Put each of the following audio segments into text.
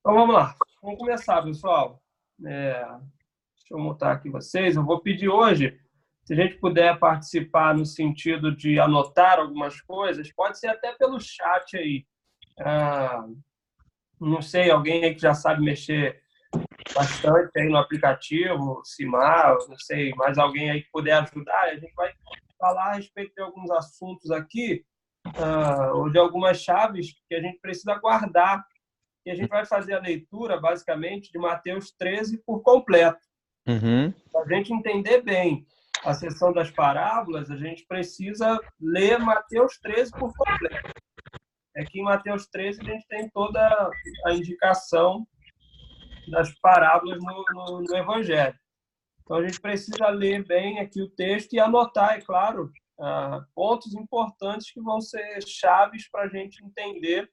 Então vamos lá. Vamos começar, pessoal. Deixa eu montar aqui vocês. Eu vou pedir hoje, se a gente puder participar no sentido de anotar algumas coisas, pode ser até pelo chat aí. Ah, não sei, alguém aí que já sabe mexer bastante aí no aplicativo, Simar, não sei, mais alguém aí que puder ajudar, a gente vai falar a respeito de alguns assuntos aqui, ou de algumas chaves que a gente precisa guardar. E a gente vai fazer a leitura, basicamente, de Mateus 13 por completo. Uhum. Para a gente entender bem a seção das parábolas, a gente precisa ler Mateus 13 por completo. É que em Mateus 13 a gente tem toda a indicação das parábolas no Evangelho. Então a gente precisa ler bem aqui o texto e anotar, é claro, pontos importantes que vão ser chaves para a gente entender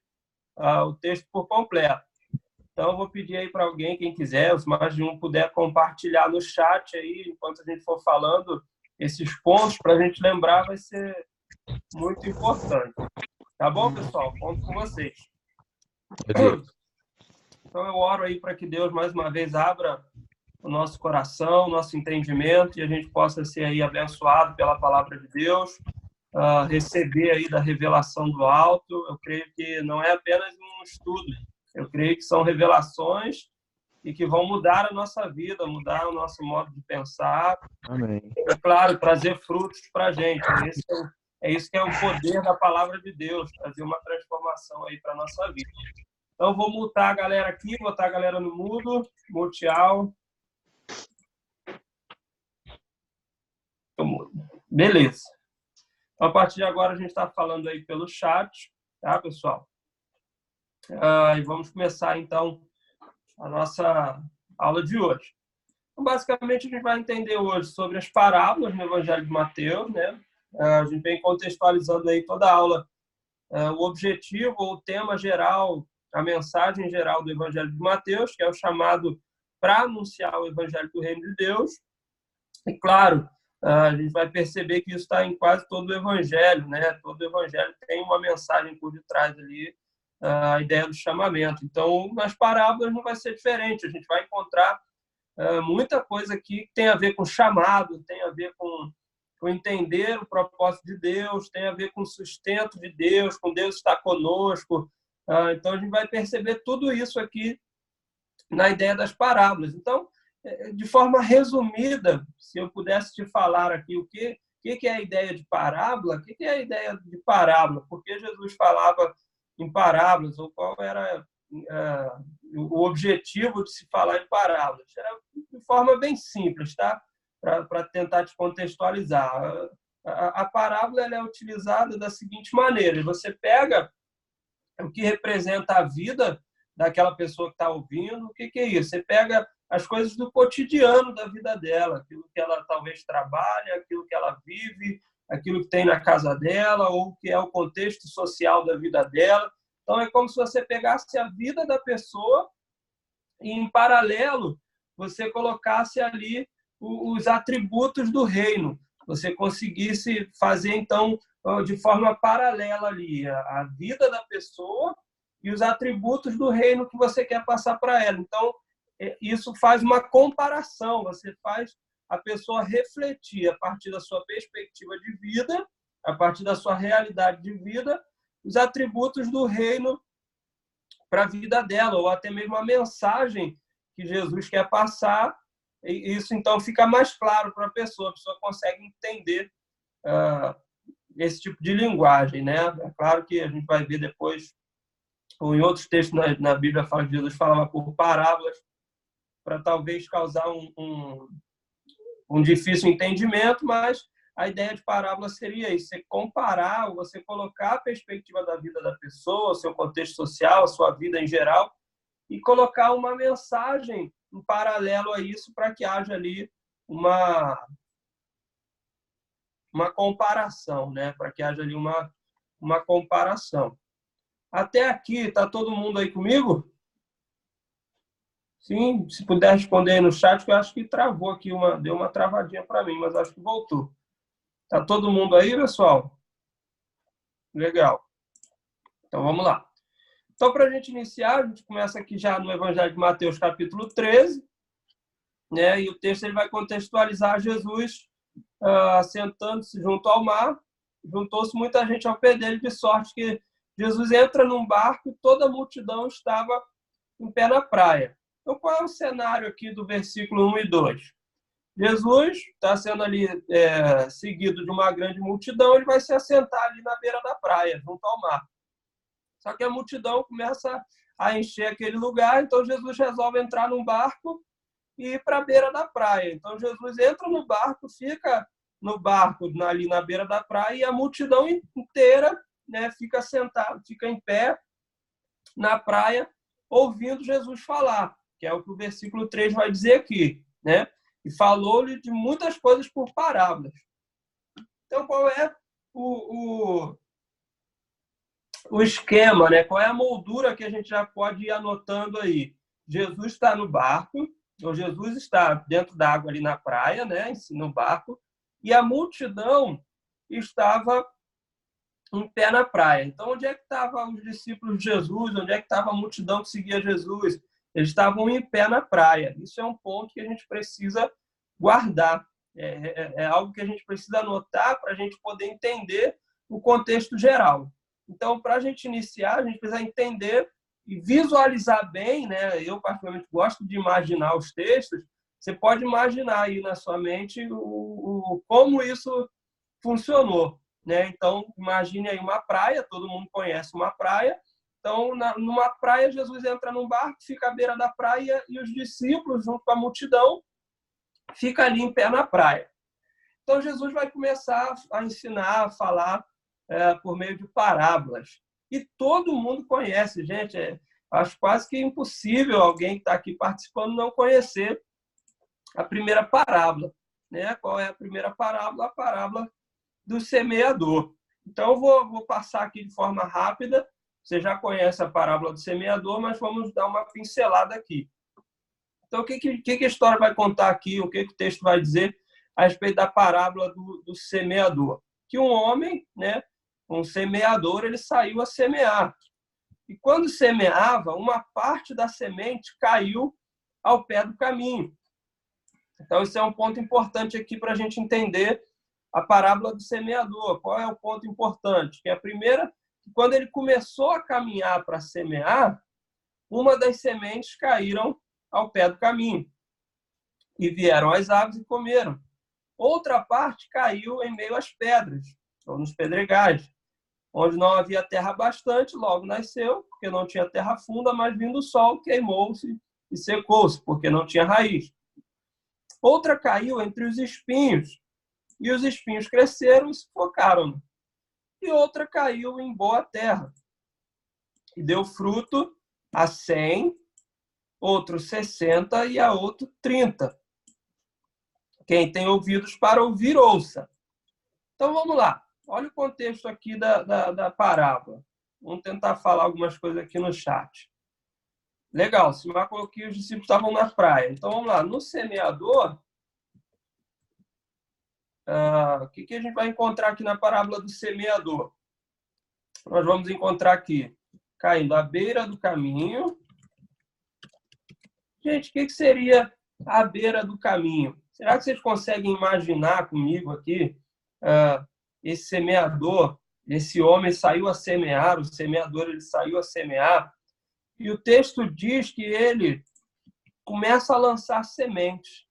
o texto por completo. Então, eu vou pedir aí para alguém, quem quiser, se mais de um puder compartilhar no chat aí, enquanto a gente for falando, esses pontos, para a gente lembrar, vai ser muito importante. Tá bom, pessoal? Conto com vocês. Então, eu oro aí para que Deus, mais uma vez, abra o nosso coração, o nosso entendimento, e a gente possa ser aí abençoado pela palavra de Deus, receber aí da revelação do alto. Eu creio que não é apenas um estudo, eu creio que são revelações e que vão mudar a nossa vida, mudar o nosso modo de pensar. Amém. É claro, trazer frutos para a gente. É isso que é o poder da palavra de Deus, trazer uma transformação aí para a nossa vida. Então, vou mutar a galera aqui, botar a galera no mudo, muteal. Beleza. Então, a partir de agora, a gente está falando aí pelo chat, tá, pessoal? E vamos começar, então, a nossa aula de hoje. Então, basicamente, a gente vai entender hoje sobre as parábolas no Evangelho de Mateus, né? A gente vem contextualizando aí toda a aula, o objetivo ou o tema geral, a mensagem geral do Evangelho de Mateus, que é o chamado para anunciar o Evangelho do Reino de Deus. E, claro, a gente vai perceber que isso está em quase todo o Evangelho, né? Todo o Evangelho tem uma mensagem por detrás ali, a ideia do chamamento. Então, nas parábolas não vai ser diferente. A gente vai encontrar muita coisa aqui que tem a ver com chamado, tem a ver com entender o propósito de Deus, tem a ver com o sustento de Deus, com Deus estar conosco. Então, a gente vai perceber tudo isso aqui na ideia das parábolas. Então, de forma resumida, se eu pudesse te falar aqui o que é a ideia de parábola, o que é a ideia de parábola, por que Jesus falava em parábolas, ou qual era o objetivo de se falar em parábolas. Era de forma bem simples, tá? Para tentar te contextualizar. A parábola ela é utilizada da seguinte maneira: você pega o que representa a vida daquela pessoa que está ouvindo. O que é isso? Você pega as coisas do cotidiano da vida dela, aquilo que ela talvez trabalha, aquilo que ela vive, aquilo que tem na casa dela, ou que é o contexto social da vida dela. Então, é como se você pegasse a vida da pessoa e, em paralelo, você colocasse ali os atributos do reino. Você conseguisse fazer, então, de forma paralela ali a vida da pessoa e os atributos do reino que você quer passar para ela. Então, isso faz uma comparação. Você faz a pessoa refletir a partir da sua perspectiva de vida, a partir da sua realidade de vida, os atributos do reino para a vida dela, ou até mesmo a mensagem que Jesus quer passar. E isso, então, fica mais claro para a pessoa consegue entender esse tipo de linguagem, né? É claro que a gente vai ver depois, ou em outros textos na Bíblia, fala que Jesus falava por parábolas, para talvez causar um difícil entendimento, mas a ideia de parábola seria isso: você comparar, ou você colocar a perspectiva da vida da pessoa, o seu contexto social, a sua vida em geral, e colocar uma mensagem em paralelo a isso para que haja ali uma comparação, né? Para que haja ali uma comparação. Até aqui, está todo mundo aí comigo? Sim, se puder responder aí no chat, que eu acho que travou aqui, deu uma travadinha para mim, mas acho que voltou. Está todo mundo aí, pessoal? Legal. Então, vamos lá. Então, para a gente iniciar, a gente começa aqui já no Evangelho de Mateus, capítulo 13, né? E o texto ele vai contextualizar Jesus sentando-se junto ao mar. Juntou-se muita gente ao pé dele, de sorte que Jesus entra num barco e toda a multidão estava em pé na praia. Então, qual é o cenário aqui do versículo 1 e 2? Jesus está sendo ali seguido de uma grande multidão, ele vai se assentar ali na beira da praia, junto ao mar. Só que a multidão começa a encher aquele lugar, então Jesus resolve entrar num barco e ir para a beira da praia. Então Jesus entra no barco, fica no barco ali na beira da praia e a multidão inteira, né, fica sentada, fica em pé na praia, ouvindo Jesus falar, que é o que o versículo 3 vai dizer aqui, né? E falou-lhe de muitas coisas por parábolas. Então, qual é o esquema, né? Qual é a moldura que a gente já pode ir anotando aí? Jesus está no barco, ou Jesus está dentro da água ali na praia, né? No barco, e a multidão estava em pé na praia. Então, onde é que estavam os discípulos de Jesus? Onde é que estava a multidão que seguia Jesus? Eles estavam em pé na praia. Isso é um ponto que a gente precisa guardar. É algo que a gente precisa anotar para a gente poder entender o contexto geral. Então, para a gente iniciar, a gente precisa entender e visualizar bem, né? Eu, particularmente, gosto de imaginar os textos. Você pode imaginar aí na sua mente como isso funcionou, né? Então, imagine aí uma praia, todo mundo conhece uma praia. Então, numa praia, Jesus entra num barco, fica à beira da praia e os discípulos, junto com a multidão, ficam ali em pé na praia. Então, Jesus vai começar a ensinar, a falar por meio de parábolas. E todo mundo conhece, gente. Acho quase que impossível alguém que está aqui participando não conhecer a primeira parábola, né? Qual é a primeira parábola? A parábola do semeador. Então, eu vou passar aqui de forma rápida. Você já conhece a parábola do semeador, mas vamos dar uma pincelada aqui. Então, o que a história vai contar aqui? O que o texto vai dizer a respeito da parábola do semeador? Que um homem, né, um semeador, ele saiu a semear. E quando semeava, uma parte da semente caiu ao pé do caminho. Então, isso é um ponto importante aqui para a gente entender a parábola do semeador. Qual é o ponto importante? Que a primeira, quando ele começou a caminhar para semear, uma das sementes caíram ao pé do caminho. E vieram as aves e comeram. Outra parte caiu em meio às pedras, ou nos pedregais, onde não havia terra bastante, logo nasceu, porque não tinha terra funda, mas vindo o sol, queimou-se e secou-se, porque não tinha raiz. Outra caiu entre os espinhos, e os espinhos cresceram e sufocaram. E outra caiu em boa terra, e deu fruto a 100, outro 60 e a outro 30. Quem tem ouvidos para ouvir, ouça. Então, vamos lá. Olha o contexto aqui da parábola. Vamos tentar falar algumas coisas aqui no chat. Legal, se marcou que os discípulos estavam na praia. Então, vamos lá. No semeador, o que a gente vai encontrar aqui na parábola do semeador? Nós vamos encontrar aqui, caindo à beira do caminho. Gente, o que seria a beira do caminho? Será que vocês conseguem imaginar comigo aqui esse semeador, esse homem saiu a semear, o semeador ele saiu a semear, e o texto diz que ele começa a lançar sementes,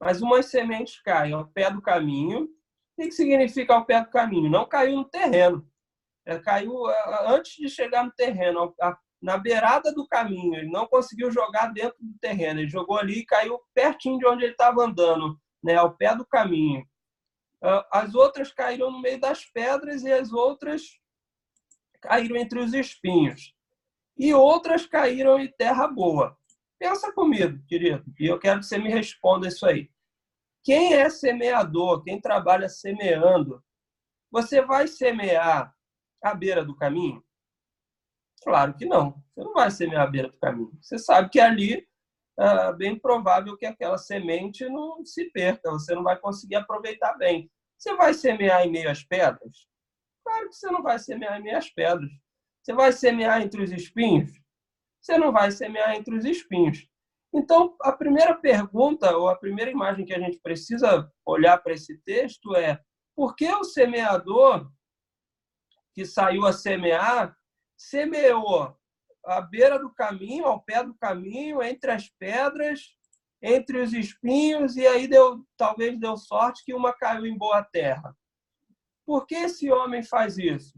mas umas sementes caem ao pé do caminho. O que significa ao pé do caminho? Não caiu no terreno, caiu antes de chegar no terreno, na beirada do caminho. Ele não conseguiu jogar dentro do terreno, ele jogou ali e caiu pertinho de onde ele estava andando, né, ao pé do caminho. As outras caíram no meio das pedras e as outras caíram entre os espinhos. E outras caíram em terra boa. Pensa comigo, querido, e eu quero que você me responda isso aí. Quem é semeador, quem trabalha semeando, você vai semear à beira do caminho? Claro que não. Você não vai semear à beira do caminho. Você sabe que ali é bem provável que aquela semente não se perca. Você não vai conseguir aproveitar bem. Você vai semear em meio às pedras? Claro que você não vai semear em meio às pedras. Você vai semear entre os espinhos? Você não vai semear entre os espinhos. Então, a primeira pergunta, ou a primeira imagem que a gente precisa olhar para esse texto é: por que o semeador que saiu a semear semeou à beira do caminho, ao pé do caminho, entre as pedras, entre os espinhos, e aí talvez deu sorte que uma caiu em boa terra? Por que esse homem faz isso?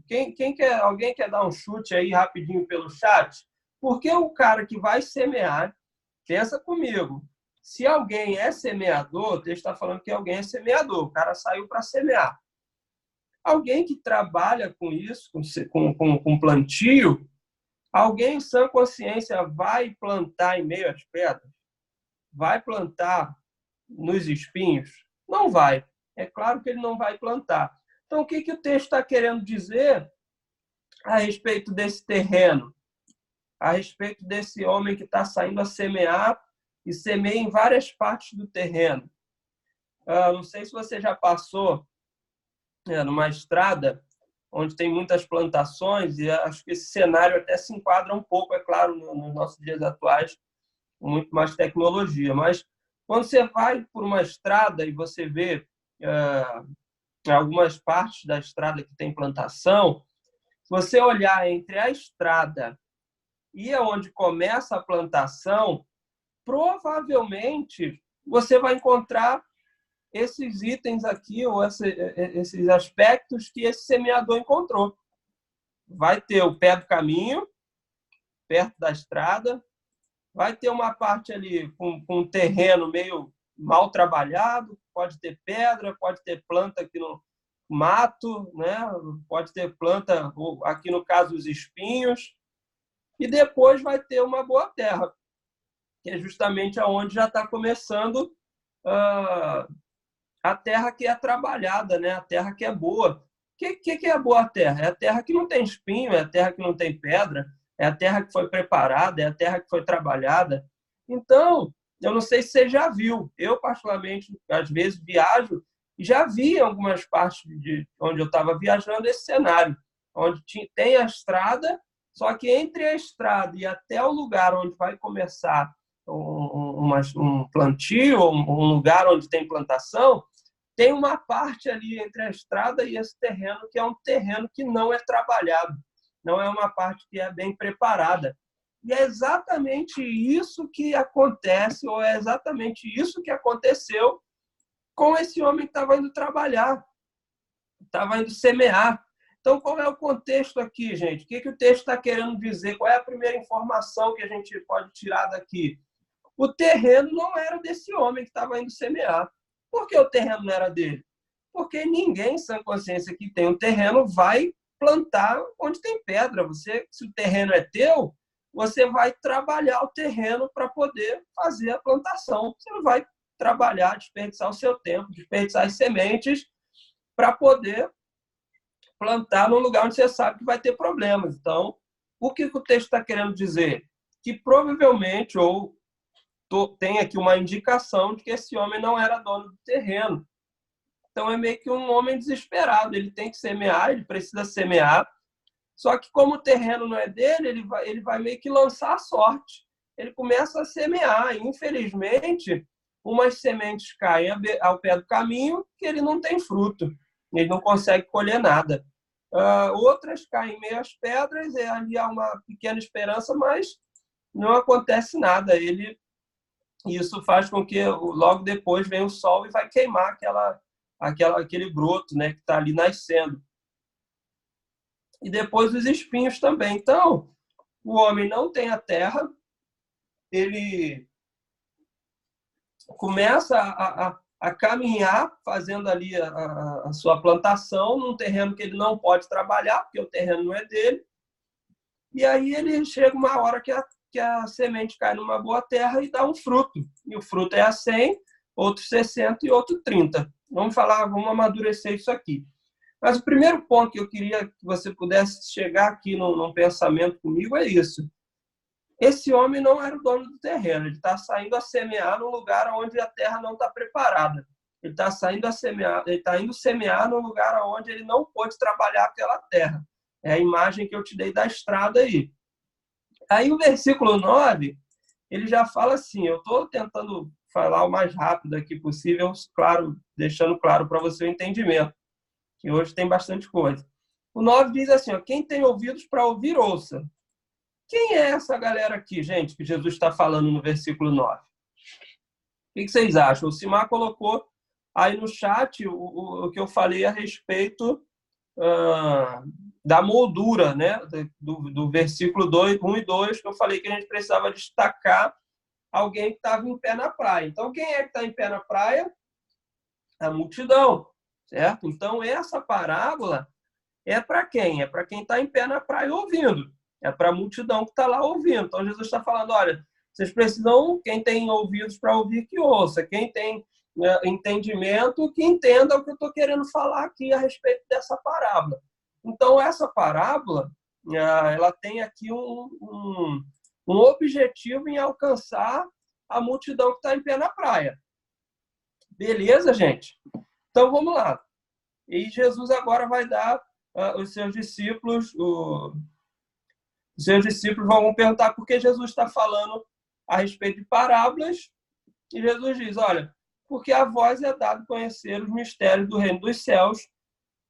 Alguém quer dar um chute aí rapidinho pelo chat? Por que o cara que vai semear, pensa comigo, se alguém é semeador, o texto está falando que alguém é semeador, o cara saiu para semear. Alguém que trabalha com isso, com plantio, alguém em sã consciência vai plantar em meio às pedras? Vai plantar nos espinhos? Não vai. É claro que ele não vai plantar. Então, o que o texto está querendo dizer a respeito desse terreno? A respeito desse homem que está saindo a semear e semeia em várias partes do terreno. Não sei se você já passou numa estrada onde tem muitas plantações, e acho que esse cenário até se enquadra um pouco, é claro, nos nossos dias atuais, com muito mais tecnologia. Mas quando você vai por uma estrada e você vê algumas partes da estrada que tem plantação, se você olhar entre a estrada e onde começa a plantação, provavelmente você vai encontrar esses itens aqui, ou esses aspectos que esse semeador encontrou. Vai ter o pé do caminho, perto da estrada, vai ter uma parte ali com um terreno meio mal trabalhado, pode ter pedra, pode ter planta aqui no mato, né? Pode ter planta, aqui no caso, os espinhos, e depois vai ter uma boa terra, que é justamente aonde já está começando a terra que é trabalhada, né? A terra que é boa. O que é a boa terra? É a terra que não tem espinho, é a terra que não tem pedra, é a terra que foi preparada, é a terra que foi trabalhada. Então, eu não sei se você já viu, eu particularmente, às vezes, viajo e já vi em algumas partes de onde eu estava viajando esse cenário, onde tem a estrada, só que entre a estrada e até o lugar onde vai começar um plantio, um lugar onde tem plantação, tem uma parte ali entre a estrada e esse terreno que é um terreno que não é trabalhado, não é uma parte que é bem preparada. E é exatamente isso que acontece, ou é exatamente isso que aconteceu com esse homem que estava indo trabalhar, estava indo semear. Então, qual é o contexto aqui, gente? O que o texto está querendo dizer? Qual é a primeira informação que a gente pode tirar daqui? O terreno não era desse homem que estava indo semear. Por que o terreno não era dele? Porque ninguém, sem consciência que tem um terreno, vai plantar onde tem pedra. Se o terreno é teu, você vai trabalhar o terreno para poder fazer a plantação. Você não vai trabalhar, desperdiçar o seu tempo, desperdiçar as sementes para poder plantar num lugar onde você sabe que vai ter problemas. Então, o que o texto está querendo dizer? Que provavelmente, ou tem aqui uma indicação de que esse homem não era dono do terreno. Então, é meio que um homem desesperado. Ele tem que semear, ele precisa semear. Só que, como o terreno não é dele, ele vai meio que lançar a sorte. Ele começa a semear. E, infelizmente, umas sementes caem ao pé do caminho que ele não tem fruto. Ele não consegue colher nada. Outras caem meio às pedras, e ali há uma pequena esperança, mas não acontece nada. Isso faz com que logo depois venha o sol e vai queimar aquele broto, né, que está ali nascendo. E depois os espinhos também. Então, o homem não tem a terra, ele começa a caminhar, fazendo ali a sua plantação num terreno que ele não pode trabalhar, porque o terreno não é dele. E aí ele chega uma hora que a semente cai numa boa terra e dá um fruto. E o fruto é a 100, outro 60 e outro 30. Vamos amadurecer isso aqui. Mas o primeiro ponto que eu queria que você pudesse chegar aqui num pensamento comigo é isso. Esse homem não era o dono do terreno. Ele está saindo a semear num lugar onde a terra não está preparada. Ele está saindo a semear, ele está indo semear num lugar onde ele não pode trabalhar aquela terra. É a imagem que eu te dei da estrada aí. Aí o versículo 9, ele já fala assim, eu estou tentando falar o mais rápido aqui possível, claro, deixando claro para você o entendimento, que hoje tem bastante coisa. O 9 diz assim, ó, quem tem ouvidos para ouvir, ouça. Quem é essa galera aqui, gente, que Jesus está falando no versículo 9? O que vocês acham? O Simar colocou aí no chat o que eu falei a respeito da moldura, né? do versículo 2, 1 e 2, que eu falei que a gente precisava destacar alguém que estava em pé na praia. Então, quem é que está em pé na praia? A multidão, certo? Então, essa parábola é para quem? É para quem está em pé na praia ouvindo. É para a multidão que está lá ouvindo. Então, Jesus está falando, olha, vocês precisam, quem tem ouvidos para ouvir, que ouça. Quem tem entendimento, que entenda o que eu estou querendo falar aqui a respeito dessa parábola. Então, essa parábola, ela tem aqui um objetivo em alcançar a multidão que está em pé na praia. Beleza, gente? Então, vamos lá. E Jesus agora vai dar os seus discípulos, os seus discípulos vão perguntar por que Jesus está falando a respeito de parábolas. E Jesus diz, olha, porque a vós é dado conhecer os mistérios do reino dos céus,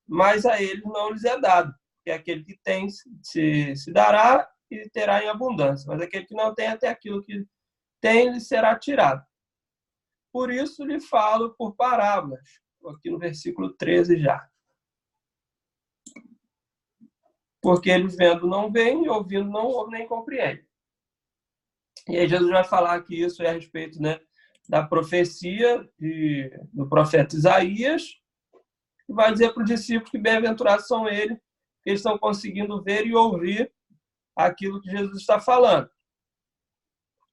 mas a eles não lhes é dado. Porque aquele que tem se dará e terá em abundância, mas aquele que não tem, até aquilo que tem lhe será tirado. Por isso lhe falo por parábolas. Estou aqui no versículo 13 já. Porque eles vendo não veem, e ouvindo não ouvem nem compreendem. E aí Jesus vai falar que isso é a respeito, né, da profecia do profeta Isaías, e vai dizer para os discípulos que bem-aventurados são eles, que eles estão conseguindo ver e ouvir aquilo que Jesus está falando.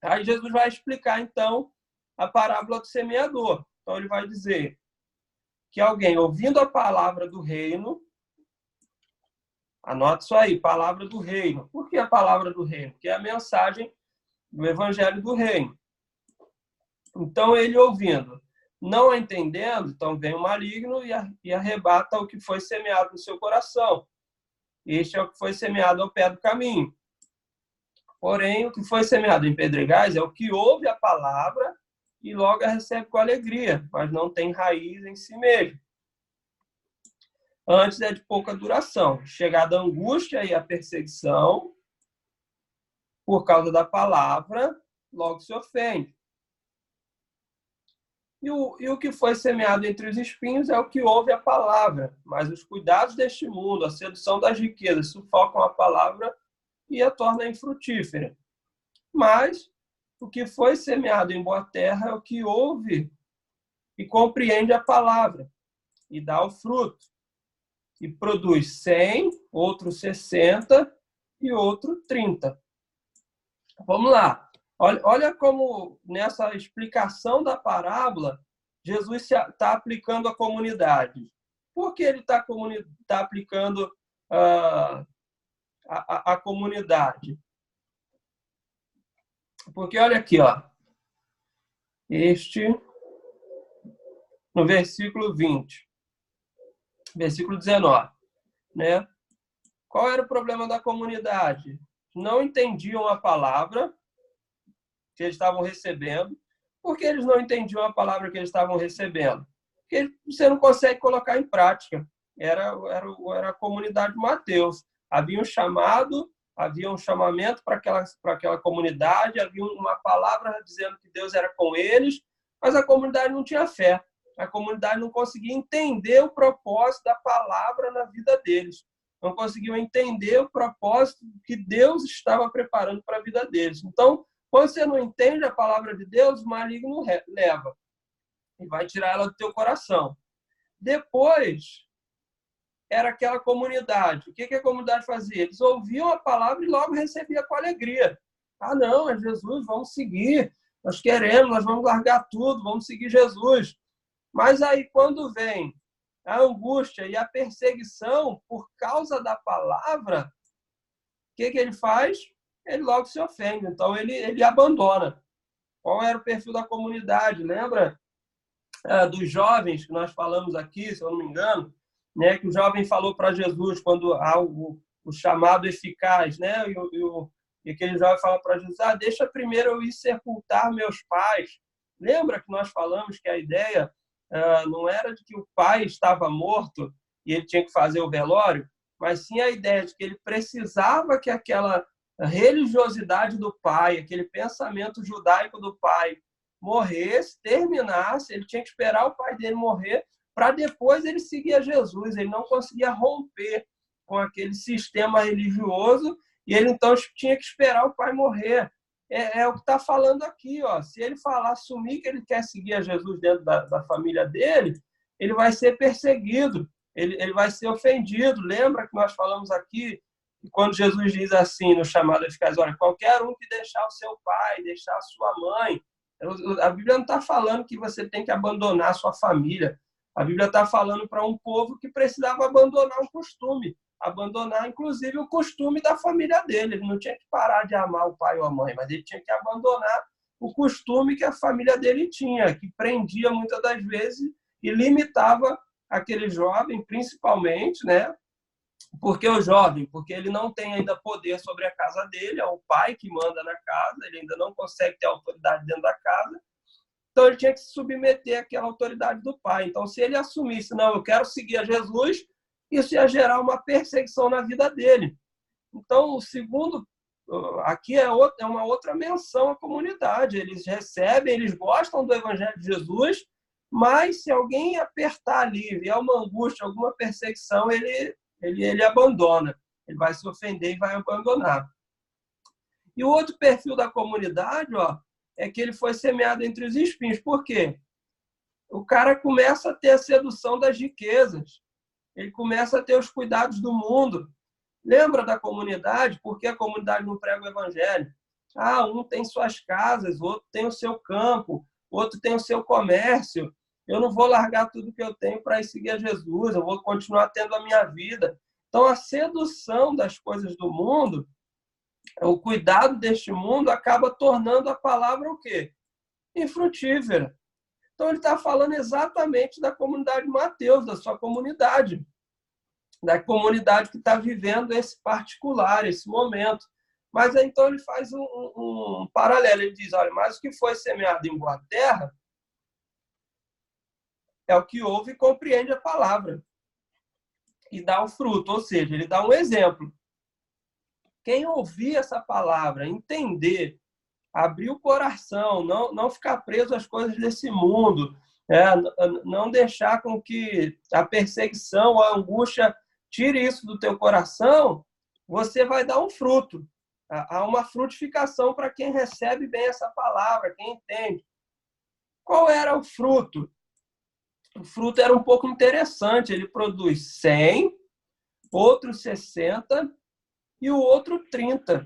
Aí Jesus vai explicar, então, a parábola do semeador. Então, ele vai dizer que alguém ouvindo a palavra do reino, anota isso aí, palavra do reino. Por que a palavra do reino? Porque é a mensagem do evangelho do reino. Então, ele ouvindo, não entendendo, então vem o maligno e arrebata o que foi semeado no seu coração. Este é o que foi semeado ao pé do caminho. Porém, o que foi semeado em pedregais é o que ouve a palavra e logo a recebe com alegria, mas não tem raiz em si mesmo. Antes é de pouca duração. Chegada a angústia e a perseguição, por causa da palavra, logo se ofende. E o que foi semeado entre os espinhos é o que ouve a palavra, mas os cuidados deste mundo, a sedução das riquezas, sufocam a palavra e a torna infrutífera. Mas o que foi semeado em boa terra é o que ouve e compreende a palavra e dá o fruto. E produz 100, outro 60 e outro 30. Vamos lá. Olha como nessa explicação da parábola, Jesus está aplicando a comunidade. Por que ele está aplicando a comunidade? Porque olha aqui, ó, no versículo 20, versículo 19, né? Qual era o problema da comunidade? Não entendiam a palavra que eles estavam recebendo. Por que eles não entendiam a palavra que eles estavam recebendo? Porque você não consegue colocar em prática. Era a comunidade de Mateus. Havia um chamado, havia um chamamento para aquela comunidade, havia uma palavra dizendo que Deus era com eles, mas a comunidade não tinha fé. A comunidade não conseguia entender o propósito da palavra na vida deles. Não conseguiam entender o propósito que Deus estava preparando para a vida deles. Então, quando você não entende a palavra de Deus, o maligno leva e vai tirar ela do teu coração. Depois, era aquela comunidade. O que a comunidade fazia? Eles ouviam a palavra e logo recebiam com alegria. Ah, não, é Jesus, vamos seguir. Nós queremos, nós vamos largar tudo, vamos seguir Jesus. Mas aí, quando vem a angústia e a perseguição por causa da palavra, o que ele faz? Ele logo se ofende. Então, ele abandona. Qual era o perfil da comunidade? Lembra dos jovens que nós falamos aqui, se eu não me engano, né, que o jovem falou para Jesus quando o o chamado eficaz, né? E aquele jovem fala para Jesus, deixa primeiro eu ir sepultar meus pais. Lembra que nós falamos que a ideia não era de que o pai estava morto e ele tinha que fazer o velório, mas sim a ideia de que ele precisava que aquela religiosidade do pai, aquele pensamento judaico do pai morresse, terminasse, ele tinha que esperar o pai dele morrer para depois ele seguir a Jesus. Ele não conseguia romper com aquele sistema religioso e ele então tinha que esperar o pai morrer. É o que está falando aqui. Ó. Se ele falar, assumir que ele quer seguir a Jesus dentro da família dele, ele vai ser perseguido, ele vai ser ofendido. Lembra que nós falamos aqui, quando Jesus diz assim, no chamado eficaz, olha, qualquer um que deixar o seu pai, deixar a sua mãe, a Bíblia não está falando que você tem que abandonar a sua família. A Bíblia está falando para um povo que precisava abandonar um costume, abandonar, inclusive, o costume da família dele. Ele não tinha que parar de amar o pai ou a mãe, mas ele tinha que abandonar o costume que a família dele tinha, que prendia muitas das vezes e limitava aquele jovem, principalmente, né? Porque o jovem, porque ele não tem ainda poder sobre a casa dele, é o pai que manda na casa, ele ainda não consegue ter autoridade dentro da casa, então ele tinha que se submeter àquela autoridade do pai. Então, se ele assumisse, não, eu quero seguir a Jesus, isso ia gerar uma perseguição na vida dele. Então, o segundo, aqui é uma outra menção à comunidade. Eles recebem, eles gostam do Evangelho de Jesus, mas se alguém apertar ali, vier uma angústia, alguma perseguição, ele abandona. Ele vai se ofender e vai abandonar. E o outro perfil da comunidade, é que ele foi semeado entre os espinhos. Por quê? O cara começa a ter a sedução das riquezas. Ele começa a ter os cuidados do mundo. Lembra da comunidade? Por que a comunidade não prega o evangelho? Um tem suas casas, outro tem o seu campo, outro tem o seu comércio. Eu não vou largar tudo que eu tenho para ir seguir a Jesus, eu vou continuar tendo a minha vida. Então, a sedução das coisas do mundo, o cuidado deste mundo acaba tornando a palavra o quê? Infrutífera. Então, ele está falando exatamente da comunidade de Mateus, da sua comunidade, da comunidade que está vivendo esse particular, esse momento. Mas então ele faz um paralelo, ele diz, olha, mas o que foi semeado em boa terra é o que ouve e compreende a palavra e dá o fruto, ou seja, ele dá um exemplo. Quem ouvir essa palavra, entender, abrir o coração, não ficar preso às coisas desse mundo, não deixar com que a perseguição, a angústia tire isso do teu coração, você vai dar um fruto. Há uma frutificação para quem recebe bem essa palavra, quem entende. Qual era o fruto? O fruto era um pouco interessante. Ele produz 100, outro 60 e o outro 30.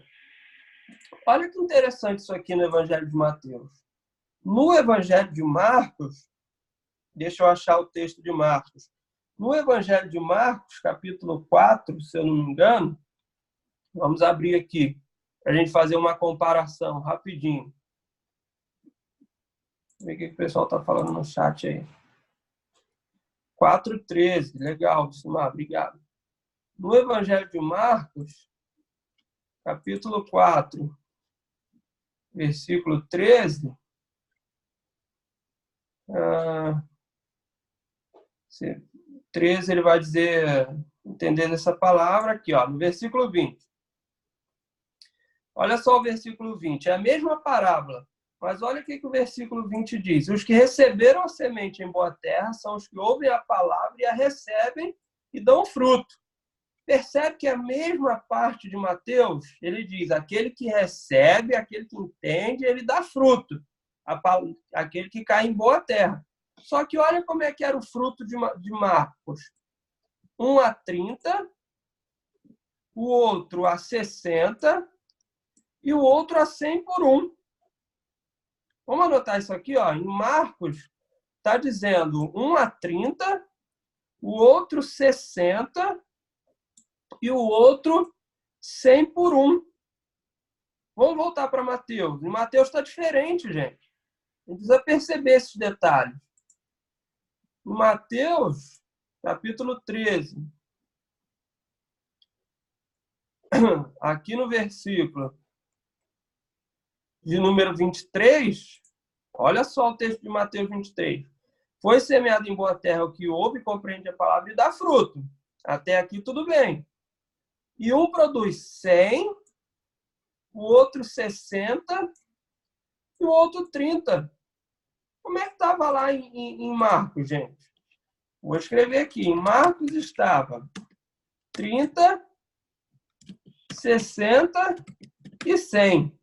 Olha que interessante isso aqui no Evangelho de Mateus. No Evangelho de Marcos, deixa eu achar o texto de Marcos. No Evangelho de Marcos, capítulo 4, se eu não me engano, vamos abrir aqui, para a gente fazer uma comparação rapidinho. Vamos ver o que o pessoal está falando no chat aí. 4:13, legal, Simar, obrigado. No Evangelho de Marcos, capítulo 4, versículo 13, 13 ele vai dizer, entendendo essa palavra aqui, no versículo 20. Olha só o versículo 20, é a mesma parábola, mas olha o que o versículo 20 diz. Os que receberam a semente em boa terra são os que ouvem a palavra e a recebem e dão fruto. Percebe que a mesma parte de Mateus, ele diz, aquele que recebe, aquele que entende, ele dá fruto. Aquele que cai em boa terra. Só que olha como é que era o fruto de Marcos. Um a 30, o outro a 60 e o outro a 100 por 1. Vamos anotar isso aqui, em Marcos está dizendo 1 a 30, o outro 60 e o outro 100 por 1. Vamos voltar para Mateus. Em Mateus está diferente, gente. A gente precisa perceber esses detalhes. Em Mateus, capítulo 13. aqui no versículo de número 23, olha só o texto de Mateus 23. Foi semeado em boa terra o que ouve, compreende a palavra e dá fruto. Até aqui tudo bem. E um produz 100, o outro 60 e o outro 30. Como é que estava lá em Marcos, gente? Vou escrever aqui. Em Marcos estava 30, 60 e 100.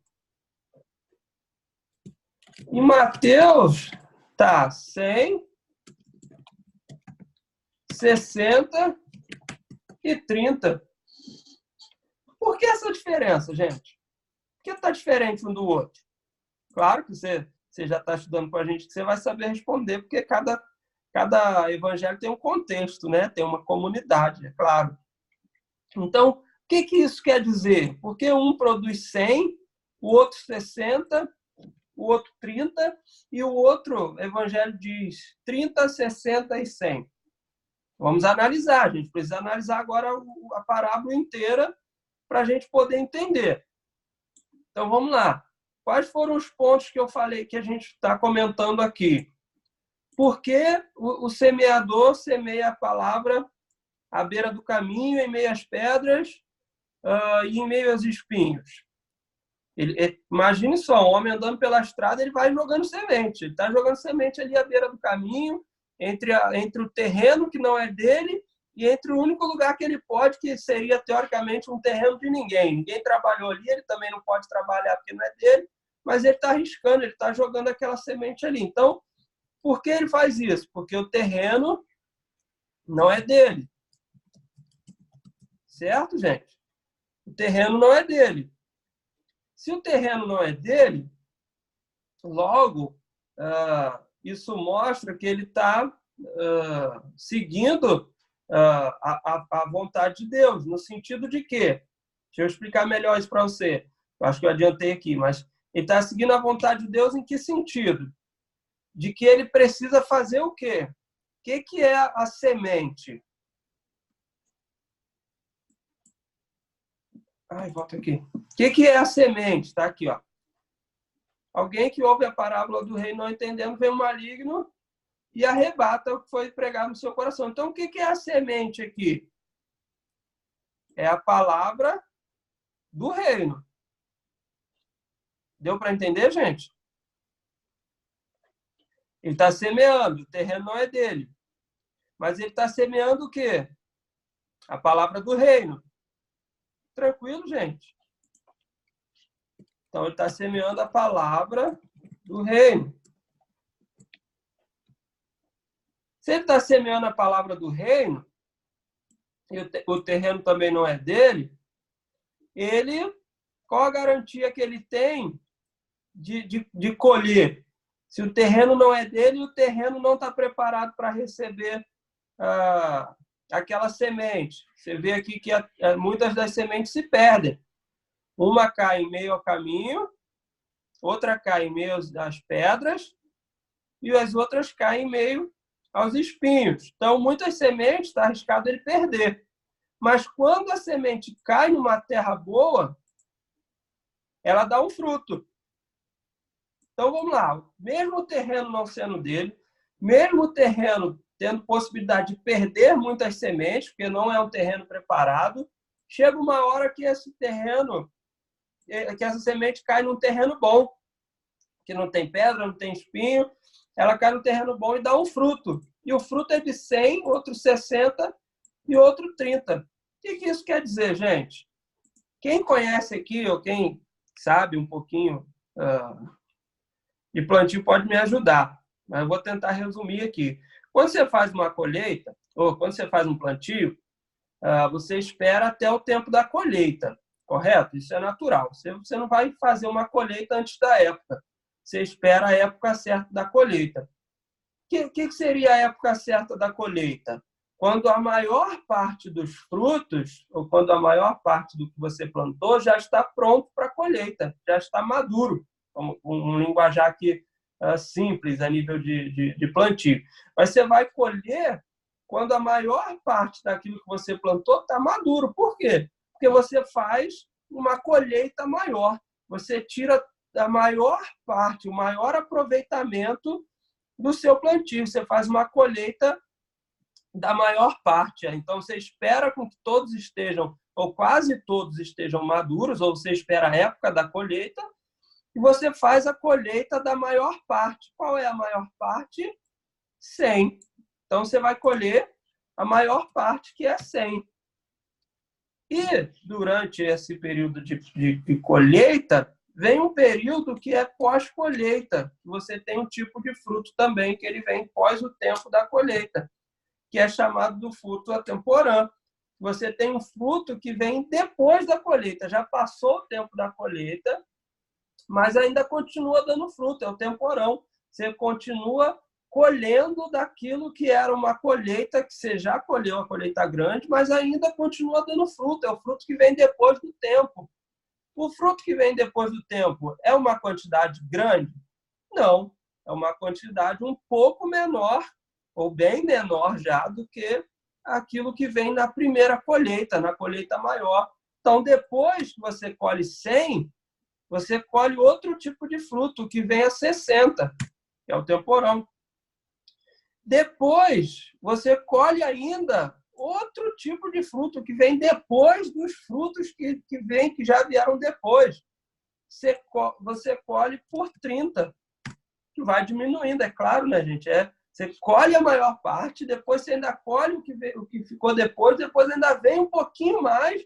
Em Mateus tá 100, 60 e 30. Por que essa diferença, gente? Por que está diferente um do outro? Claro que você já está estudando com a gente, que você vai saber responder, porque cada evangelho tem um contexto, né? Tem uma comunidade, é claro. Então, o que isso quer dizer? Porque um produz 100, o outro 60, o outro 30, e o outro evangelho diz 30, 60 e 100. Vamos analisar, a gente precisa analisar agora a parábola inteira para a gente poder entender. Então, vamos lá. Quais foram os pontos que eu falei que a gente está comentando aqui? Por que o semeador semeia a palavra à beira do caminho, em meio às pedras e em meio aos espinhos? Imagine só, um homem andando pela estrada, ele vai jogando semente. Ele está jogando semente ali à beira do caminho, entre o terreno que não é dele e entre o único lugar que ele pode, que seria, teoricamente, um terreno de ninguém. Ninguém trabalhou ali, ele também não pode trabalhar porque não é dele, mas ele está arriscando, ele está jogando aquela semente ali. Então, por que ele faz isso? Porque o terreno não é dele. Certo, gente? O terreno não é dele. Se o terreno não é dele, logo, isso mostra que ele está seguindo a vontade de Deus, no sentido de que, deixa eu explicar melhor isso para você, eu acho que eu adiantei aqui, mas ele está seguindo a vontade de Deus em que sentido? De que ele precisa fazer o quê? O que é a semente? Volta aqui. O que é a semente? Está aqui, ó. Alguém que ouve a parábola do rei não entendendo, vem um maligno e arrebata o que foi pregado no seu coração. Então, o que é a semente aqui? É a palavra do reino. Deu para entender, gente? Ele está semeando, o terreno não é dele. Mas ele está semeando o quê? A palavra do reino. Tranquilo, gente? Então, ele está semeando a palavra do reino. Se ele está semeando a palavra do reino, e o terreno também não é dele, qual a garantia que ele tem de colher? Se o terreno não é dele, o terreno não está preparado para receber aquela semente. Você vê aqui que muitas das sementes se perdem. Uma cai em meio ao caminho, outra cai em meio às pedras, e as outras caem em meio aos espinhos. Então, muitas sementes está arriscado ele perder. Mas quando a semente cai numa terra boa, ela dá um fruto. Então, vamos lá. Mesmo o terreno não sendo dele, mesmo o terreno tendo possibilidade de perder muitas sementes, porque não é um terreno preparado, chega uma hora que essa semente cai num terreno bom, que não tem pedra, não tem espinho, ela cai no terreno bom e dá um fruto. E o fruto é de 100, outro 60 e outro 30. O que isso quer dizer, gente? Quem conhece aqui, ou quem sabe um pouquinho de plantio, pode me ajudar. Mas eu vou tentar resumir aqui. Quando você faz uma colheita, ou quando você faz um plantio, você espera até o tempo da colheita, correto? Isso é natural. Você não vai fazer uma colheita antes da época. Você espera a época certa da colheita. O que seria a época certa da colheita? Quando a maior parte dos frutos, ou quando a maior parte do que você plantou já está pronto para a colheita, já está maduro, como um linguajar aqui simples a nível de plantio. Mas você vai colher quando a maior parte daquilo que você plantou está maduro. Por quê? Porque você faz uma colheita maior. Você tira a maior parte, o maior aproveitamento do seu plantio. Você faz uma colheita da maior parte. Então, você espera com que todos estejam, ou quase todos estejam maduros, ou você espera a época da colheita, e você faz a colheita da maior parte. Qual é a maior parte? 100. Então, você vai colher a maior parte, que é 100. E, durante esse período de colheita, vem um período que é pós-colheita. Você tem um tipo de fruto também, que ele vem pós o tempo da colheita, que é chamado do fruto atemporã. Você tem um fruto que vem depois da colheita. Já passou o tempo da colheita, mas ainda continua dando fruto, é o temporão. Você continua colhendo daquilo que era uma colheita, que você já colheu a colheita grande, mas ainda continua dando fruto, é o fruto que vem depois do tempo. O fruto que vem depois do tempo é uma quantidade grande? Não, é uma quantidade um pouco menor, ou bem menor já, do que aquilo que vem na primeira colheita, na colheita maior. Então, depois que você colhe 100, você colhe outro tipo de fruto, que vem a 60, que é o temporão. Depois, você colhe ainda outro tipo de fruto, que vem depois dos frutos que já vieram depois. Você colhe por 30, que vai diminuindo, é claro, né, gente? Você colhe a maior parte, depois você ainda colhe o que ficou depois ainda vem um pouquinho mais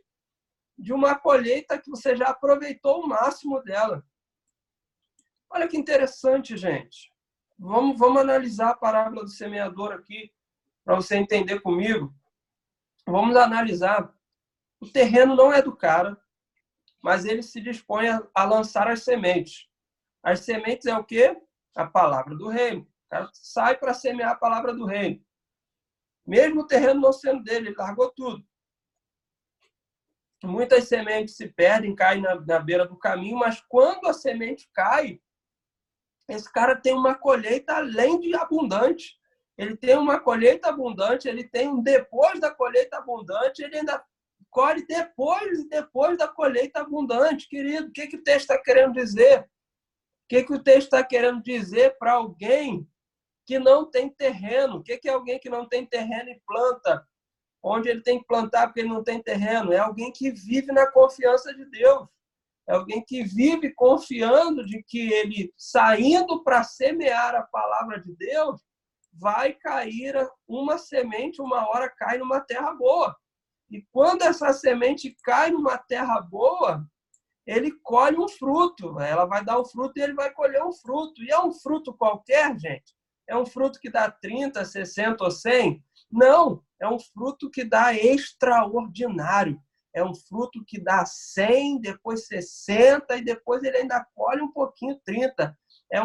de uma colheita que você já aproveitou o máximo dela. Olha que interessante, gente. Vamos analisar a parábola do semeador aqui, para você entender comigo. Vamos analisar. O terreno não é do cara, mas ele se dispõe a lançar as sementes. As sementes é o quê? A palavra do reino. O cara sai para semear a palavra do reino. Mesmo o terreno não sendo dele, ele largou tudo. Muitas sementes se perdem, caem na beira do caminho, mas quando a semente cai, esse cara tem uma colheita além de abundante. Ele tem uma colheita abundante, ele tem um depois da colheita abundante, ele ainda colhe depois da colheita abundante. Querido, o que o texto está querendo dizer? O que o texto está querendo dizer para alguém que não tem terreno? O que é alguém que não tem terreno e planta? Onde ele tem que plantar porque ele não tem terreno? É alguém que vive na confiança de Deus. É alguém que vive confiando de que ele, saindo para semear a palavra de Deus, vai cair uma semente, uma hora cai numa terra boa. E quando essa semente cai numa terra boa, ele colhe um fruto. Ela vai dar um fruto e ele vai colher um fruto. E é um fruto qualquer, gente? É um fruto que dá 30, 60 ou 100? Não, é um fruto que dá extraordinário. É um fruto que dá 100, depois 60 e depois ele ainda colhe um pouquinho 30. É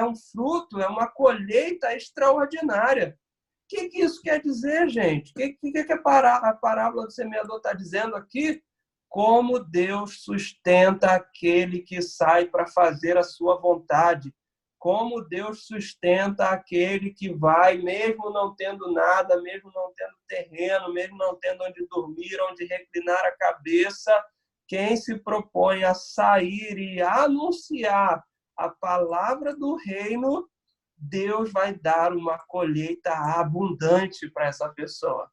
um fruto, é uma colheita extraordinária. O que isso quer dizer, gente? O que a parábola do semeador está dizendo aqui? Como Deus sustenta aquele que sai para fazer a sua vontade. Como Deus sustenta aquele que vai, mesmo não tendo nada, mesmo não tendo terreno, mesmo não tendo onde dormir, onde reclinar a cabeça. Quem se propõe a sair e anunciar a palavra do reino, Deus vai dar uma colheita abundante para essa pessoa.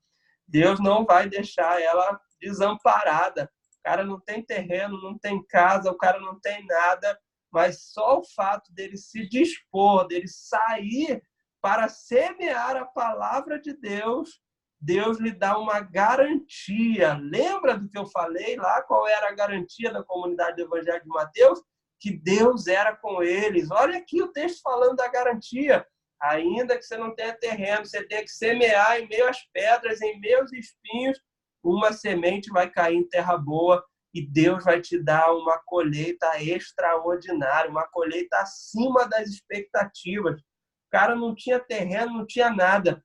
Deus não vai deixar ela desamparada. O cara não tem terreno, não tem casa, o cara não tem nada, mas só o fato dele se dispor, dele sair para semear a palavra de Deus, Deus lhe dá uma garantia. Lembra do que eu falei lá? Qual era a garantia da comunidade do Evangelho de Mateus? Que Deus era com eles. Olha aqui o texto falando da garantia. Ainda que você não tenha terreno, você tem que semear em meio às pedras, em meio aos espinhos, uma semente vai cair em terra boa e Deus vai te dar uma colheita extraordinária, uma colheita acima das expectativas. O cara não tinha terreno, não tinha nada,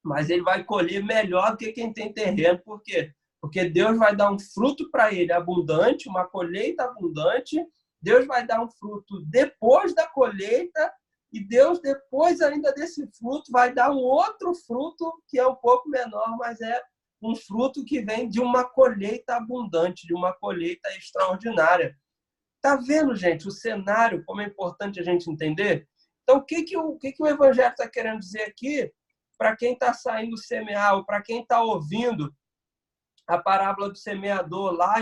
mas ele vai colher melhor do que quem tem terreno. Por quê? Porque Deus vai dar um fruto para ele abundante, uma colheita abundante. Deus vai dar um fruto depois da colheita e Deus, depois ainda desse fruto, vai dar um outro fruto que é um pouco menor, mas é um fruto que vem de uma colheita abundante, de uma colheita extraordinária. Tá vendo, gente, o cenário, como é importante a gente entender? Então, o que o Evangelho está querendo dizer aqui para quem está saindo semear, ou para quem está ouvindo a parábola do semeador lá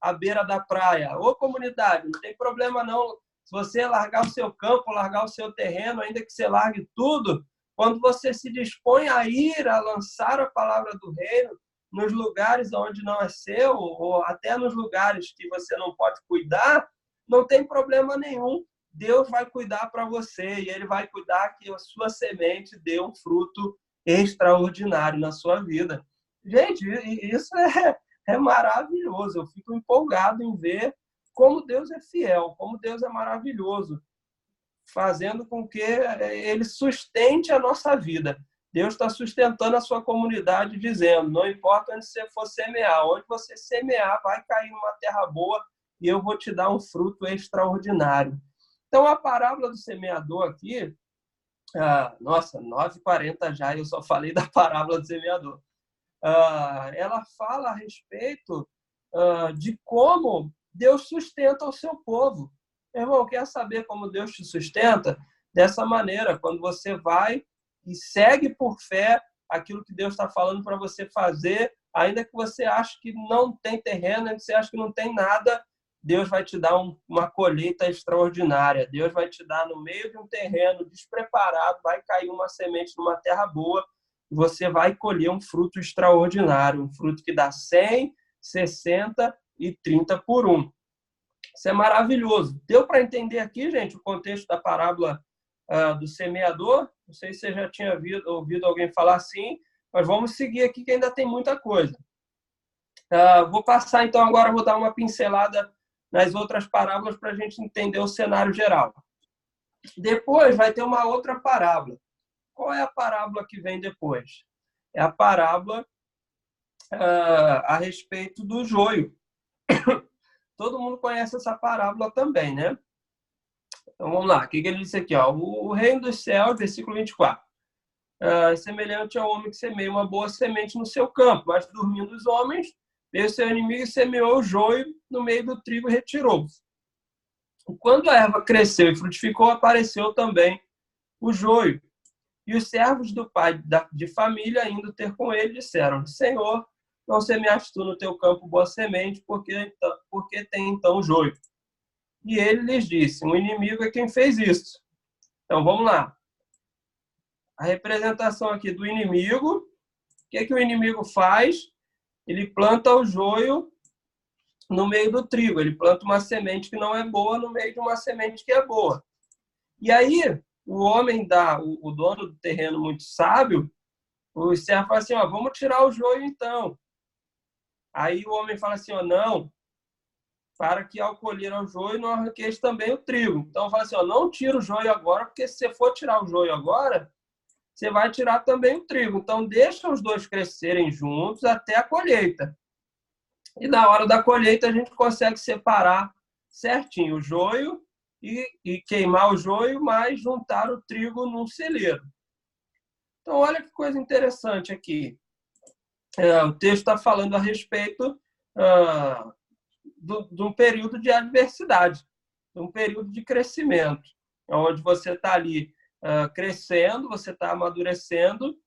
à beira da praia? Ô, comunidade, não tem problema não. Se você largar o seu campo, largar o seu terreno, ainda que você largue tudo, quando você se dispõe a ir, a lançar a palavra do reino nos lugares onde não é seu, ou até nos lugares que você não pode cuidar, não tem problema nenhum. Deus vai cuidar para você e Ele vai cuidar que a sua semente dê um fruto extraordinário na sua vida. Gente, isso é maravilhoso. Eu fico empolgado em ver como Deus é fiel, como Deus é maravilhoso, fazendo com que Ele sustente a nossa vida. Deus está sustentando a sua comunidade, dizendo, não importa onde você for semear, onde você semear vai cair numa terra boa e eu vou te dar um fruto extraordinário. Então, a parábola do semeador aqui, nossa, 9h40 já, eu só falei da parábola do semeador. Ela fala a respeito de como Deus sustenta o seu povo. Irmão, quer saber como Deus te sustenta? Dessa maneira, quando você vai e segue por fé aquilo que Deus está falando para você fazer, ainda que você ache que não tem terreno, ainda que você ache que não tem nada, Deus vai te dar uma colheita extraordinária. Deus vai te dar no meio de um terreno despreparado, vai cair uma semente numa terra boa, e você vai colher um fruto extraordinário, um fruto que dá 100, 60 e 30 por 1. Isso é maravilhoso. Deu para entender aqui, gente, o contexto da parábola do semeador? Não sei se você já tinha ouvido alguém falar assim, mas vamos seguir aqui que ainda tem muita coisa. Vou passar, então, agora vou dar uma pincelada nas outras parábolas para a gente entender o cenário geral. Depois vai ter uma outra parábola. Qual é a parábola que vem depois? É a parábola a respeito do joio. Todo mundo conhece essa parábola também, né? Então, vamos lá. O que ele disse aqui? O reino dos céus, versículo 24. É semelhante ao homem que semeia uma boa semente no seu campo, mas dormindo os homens, veio seu inimigo e semeou o joio no meio do trigo e retirou-se. Quando a erva cresceu e frutificou, apareceu também o joio. E os servos do pai de família, indo ter com ele, disseram: Senhor, não semeaste tu no teu campo boa semente, porque tem então joio. E ele lhes disse: o inimigo é quem fez isso. Então, vamos lá. A representação aqui do inimigo. O que o inimigo faz? Ele planta o joio no meio do trigo. Ele planta uma semente que não é boa no meio de uma semente que é boa. E aí, o homem o dono do terreno muito sábio, o servo fala assim, vamos tirar o joio então. Aí o homem fala assim, não, para que ao colher o joio não arranqueis também o trigo. Então fala assim, não tira o joio agora, porque se você for tirar o joio agora, você vai tirar também o trigo. Então deixa os dois crescerem juntos até a colheita. E na hora da colheita a gente consegue separar certinho o joio e queimar o joio, mas juntar o trigo num celeiro. Então olha que coisa interessante aqui. O texto está falando a respeito de um período de adversidade, de um período de crescimento, onde você está ali crescendo, você está amadurecendo,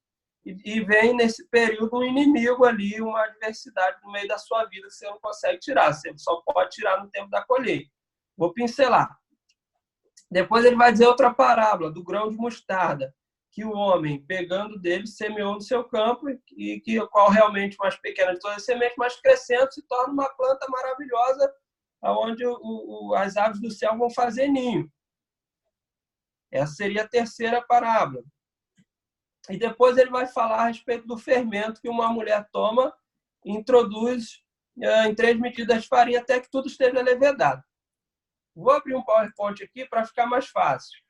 e vem nesse período um inimigo ali, uma adversidade no meio da sua vida que você não consegue tirar, você só pode tirar no tempo da colheita. Vou pincelar. Depois ele vai dizer outra parábola, do grão de mostarda, que o homem, pegando dele, semeou no seu campo, e que qual realmente mais pequena de todas as sementes, mas crescendo, se torna uma planta maravilhosa, onde as aves do céu vão fazer ninho. Essa seria a terceira parábola. E depois ele vai falar a respeito do fermento que uma mulher toma e introduz em 3 medidas de farinha até que tudo esteja levedado. Vou abrir um PowerPoint aqui para ficar mais fácil.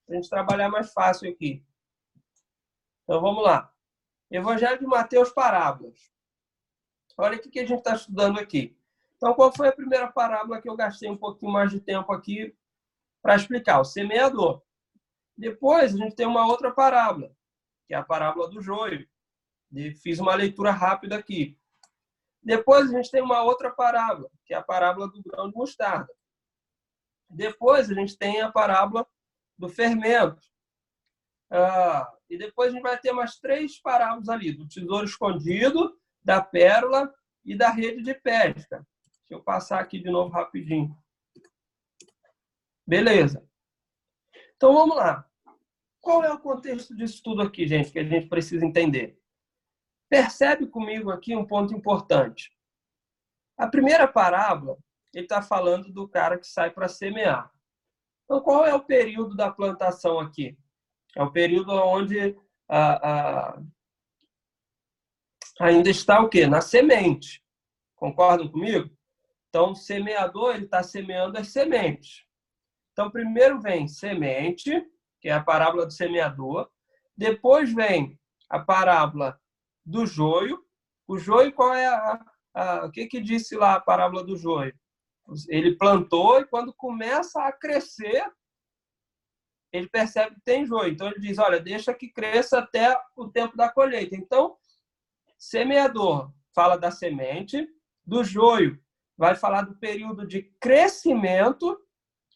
Para a gente trabalhar mais fácil aqui. Então, vamos lá. Evangelho de Mateus, parábolas. Olha o que a gente está estudando aqui. Então, qual foi a primeira parábola que eu gastei um pouquinho mais de tempo aqui para explicar? O semeador. Depois, a gente tem uma outra parábola, que é a parábola do joio. E fiz uma leitura rápida aqui. Depois a gente tem uma outra parábola, que é a parábola do grão de mostarda. Depois a gente tem a parábola do fermento. E depois a gente vai ter umas 3 parábolas ali, do tesouro escondido, da pérola e da rede de pesca. Deixa eu passar aqui de novo rapidinho. Beleza. Então vamos lá. Qual é o contexto disso tudo aqui, gente, que a gente precisa entender? Percebe comigo aqui um ponto importante. A primeira parábola, ele está falando do cara que sai para semear. Então, qual é o período da plantação aqui? É o período onde ainda está o quê? Na semente. Concordam comigo? Então, o semeador ele está semeando as sementes. Então, primeiro vem semente, que é a parábola do semeador. Depois vem a parábola do joio. O joio, qual é o que disse lá a parábola do joio? Ele plantou e quando começa a crescer, ele percebe que tem joio. Então, ele diz, olha, deixa que cresça até o tempo da colheita. Então, semeador fala da semente, do joio vai falar do período de crescimento,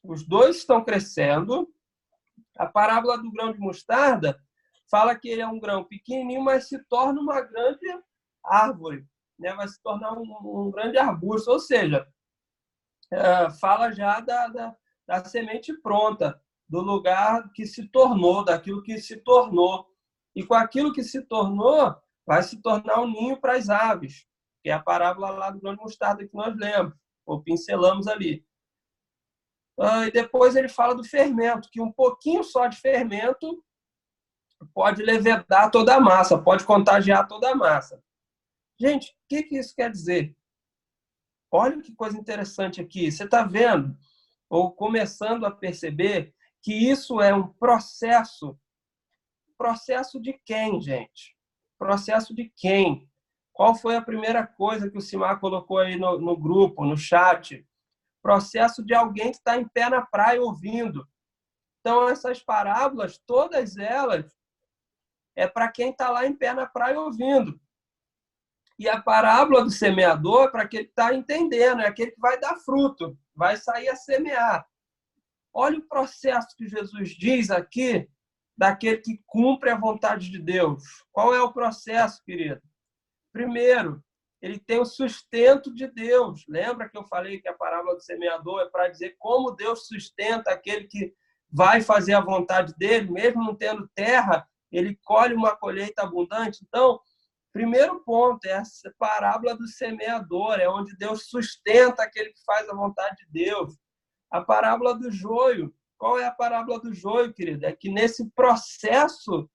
os dois estão crescendo. A parábola do grão de mostarda fala que ele é um grão pequenininho, mas se torna uma grande árvore, né? Vai se tornar um grande arbusto, ou seja, fala já da semente pronta, do lugar que se tornou, daquilo que se tornou. E com aquilo que se tornou, vai se tornar um ninho para as aves, que é a parábola lá do grão de mostarda que nós lemos, ou pincelamos ali. E depois ele fala do fermento, que um pouquinho só de fermento pode levedar toda a massa, pode contagiar toda a massa. Gente, o que isso quer dizer? Olha que coisa interessante aqui. Você está vendo, ou começando a perceber, que isso é um processo. Processo de quem, gente? Processo de quem? Qual foi a primeira coisa que o Simar colocou aí no grupo, no chat? Processo de alguém que está em pé na praia ouvindo. Então, essas parábolas, todas elas, é para quem está lá em pé na praia ouvindo. E a parábola do semeador é para aquele que está entendendo, é aquele que vai dar fruto, vai sair a semear. Olha o processo que Jesus diz aqui daquele que cumpre a vontade de Deus. Qual é o processo, querido? Primeiro, ele tem o sustento de Deus. Lembra que eu falei que a parábola do semeador é para dizer como Deus sustenta aquele que vai fazer a vontade dele, mesmo não tendo terra, ele colhe uma colheita abundante. Então, primeiro ponto é essa parábola do semeador, é onde Deus sustenta aquele que faz a vontade de Deus. A parábola do joio. Qual é a parábola do joio, querido? É que nesse processo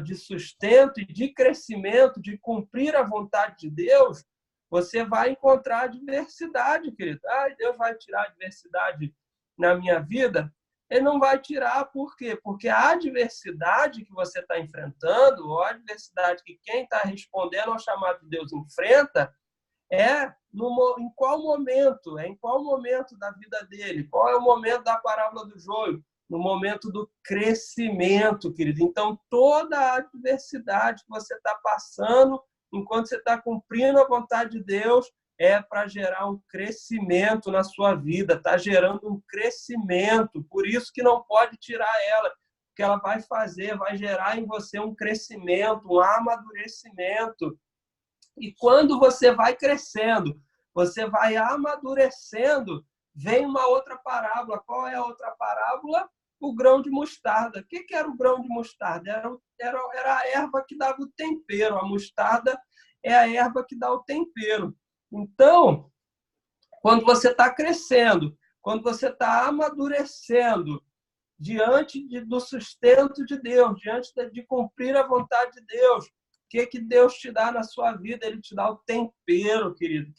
de sustento e de crescimento, de cumprir a vontade de Deus, você vai encontrar adversidade, querido. Deus vai tirar a adversidade na minha vida? Ele não vai tirar, por quê? Porque a adversidade que você está enfrentando, ou a adversidade que quem está respondendo ao chamado de Deus enfrenta, em qual momento? Em qual momento da vida dele? Qual é o momento da parábola do joio? No momento do crescimento, querido. Então, toda a adversidade que você está passando, enquanto você está cumprindo a vontade de Deus, é para gerar um crescimento na sua vida. Está gerando um crescimento. Por isso que não pode tirar ela, porque ela vai gerar em você um crescimento, um amadurecimento. E quando você vai crescendo, você vai amadurecendo, vem uma outra parábola. Qual é a outra parábola? O grão de mostarda. O que era o grão de mostarda? Era a erva que dava o tempero. A mostarda é a erva que dá o tempero. Então, quando você está crescendo, quando você está amadurecendo, diante do sustento de Deus, diante de cumprir a vontade de Deus, o que Deus te dá na sua vida? Ele te dá o tempero, querido.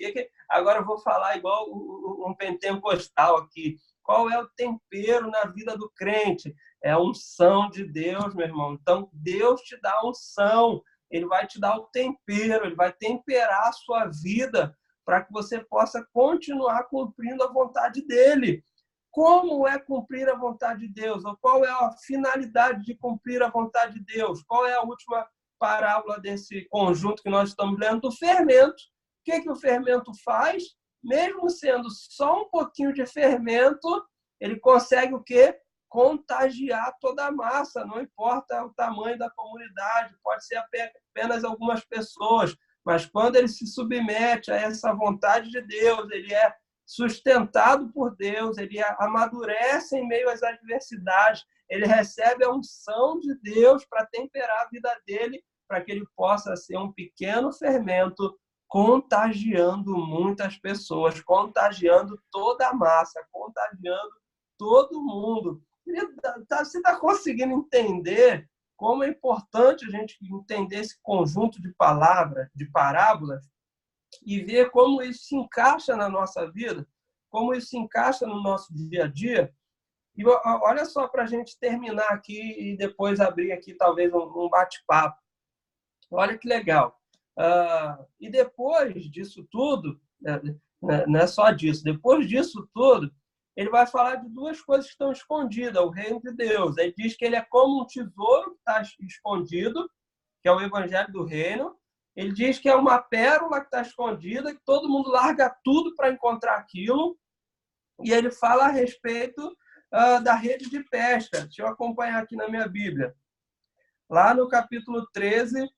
Agora eu vou falar igual um pentecostal aqui. Qual é o tempero na vida do crente? É a unção de Deus, meu irmão. Então, Deus te dá a unção. Ele vai te dar o tempero, ele vai temperar a sua vida para que você possa continuar cumprindo a vontade dele. Como é cumprir a vontade de Deus? Ou qual é a finalidade de cumprir a vontade de Deus? Qual é a última parábola desse conjunto que nós estamos lendo do fermento. O que o fermento faz? Mesmo sendo só um pouquinho de fermento, ele consegue o quê? Contagiar toda a massa, não importa o tamanho da comunidade, pode ser apenas algumas pessoas, mas quando ele se submete a essa vontade de Deus, ele é sustentado por Deus, ele amadurece em meio às adversidades, ele recebe a unção de Deus para temperar a vida dele, para que ele possa ser um pequeno fermento contagiando muitas pessoas, contagiando toda a massa, contagiando todo mundo. Você está conseguindo entender como é importante a gente entender esse conjunto de palavras, de parábolas, e ver como isso se encaixa na nossa vida, como isso se encaixa no nosso dia a dia. E olha só, para a gente terminar aqui e depois abrir aqui talvez um bate-papo. Olha que legal. E depois disso tudo, não é só disso, depois disso tudo, ele vai falar de duas coisas que estão escondidas, o reino de Deus. Ele diz que ele é como um tesouro que está escondido, que é o evangelho do reino. Ele diz que é uma pérola que está escondida, que todo mundo larga tudo para encontrar aquilo. E ele fala a respeito da rede de pesca. Deixa eu acompanhar aqui na minha Bíblia. Lá no capítulo 13,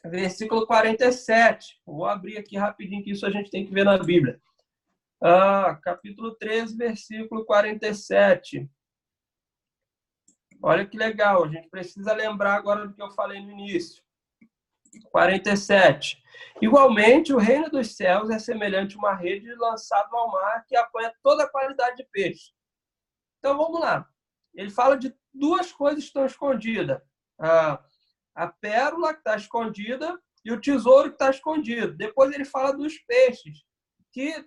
versículo 47. Vou abrir aqui rapidinho, que isso a gente tem que ver na Bíblia. Capítulo 13, versículo 47. Olha que legal, a gente precisa lembrar agora do que eu falei no início. 47. Igualmente, o reino dos céus é semelhante a uma rede lançada ao mar que apanha toda a qualidade de peixe. Então, vamos lá. Ele fala de duas coisas que estão escondidas. A pérola que está escondida e o tesouro que está escondido. Depois ele fala dos peixes, que